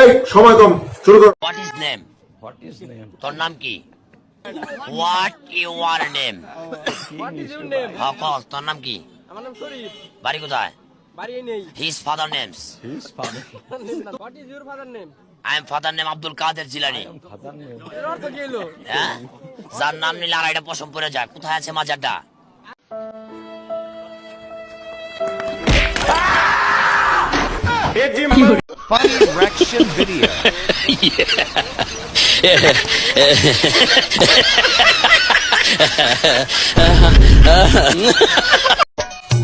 এই সময় কম, শুরু কর। What is name? তোর নাম কি? What your name? What is your name? কস তোর নাম কি? আমার নাম শরীফ। বাড়ি কোথায়? বাড়ি নেই। His father names. What is your father name? I am father name Abdul কাদের জিলানী। এর অর্থ কি হলো? হ্যাঁ, যার নাম নিলে আর এটা পশম পড়ে যায়। কোথায় আছে মাজারটা? Funny reaction video.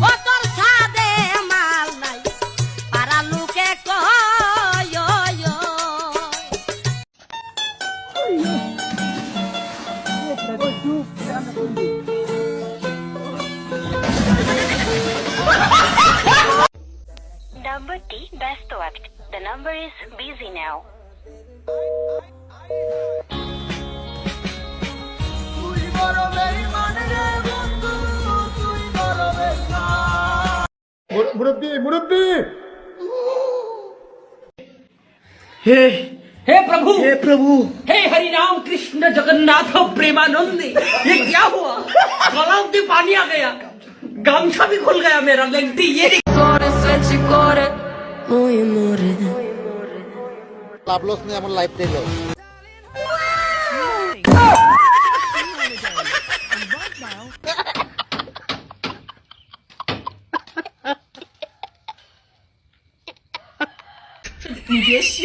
ও তোর সাদে মাল নাই পাড়া লোকে কয় নাম্বারটি ব্যস্ত আছে। The number is busy now. মুরব্বী মুরব্বী, हे प्रभु हे हरि राम कृष्ण जगन्नाथ प्रेमानंद ये क्या हुआ? गलाव में पानी आ गया, गामछा भी खुल गया मेरा। लेंटी ये লাভলস নিয়ে আমার life দিল।你别笑，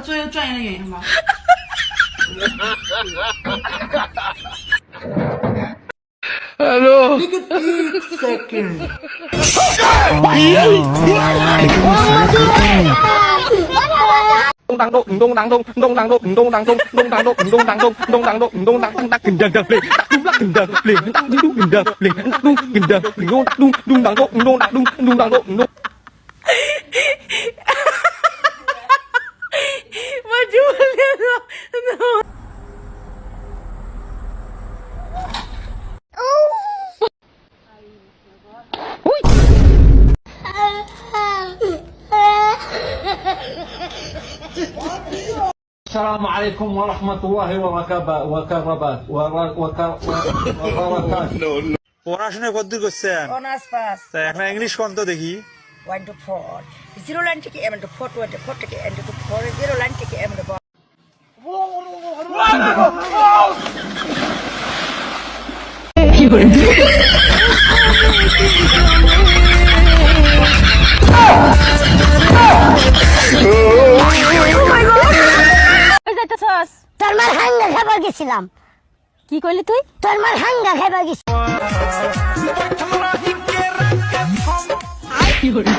做一个专业的演员吧。Đông đăng đông đông đăng đông đông đăng đông đông đăng đông đông đăng đông đông đăng đông đông đăng đông đông đăng đăng kinh đăng đăng liền đăng lắc kinh đăng liền đăng đi đung kinh đăng liền đăng đung kinh đăng liền đung đăng đung đăng đông đăng đung đăng đông. Mà chú lên rồi. السلام عليكم ورحمة الله وبركاته. পড়াশোনা কতদূর করছেন? Honours pass. তা এখন English কোন তো দেখি। 1 to 4 0 line থেকে m to 4 to 4 থেকে n to 4 0 লাইন থেকে m to 4 তোর মার হাঙ্গা খাবার গেছিলাম। কি কইলি তুই? তোর মার হাঙ্গা খাবার গেছি। কি হলো?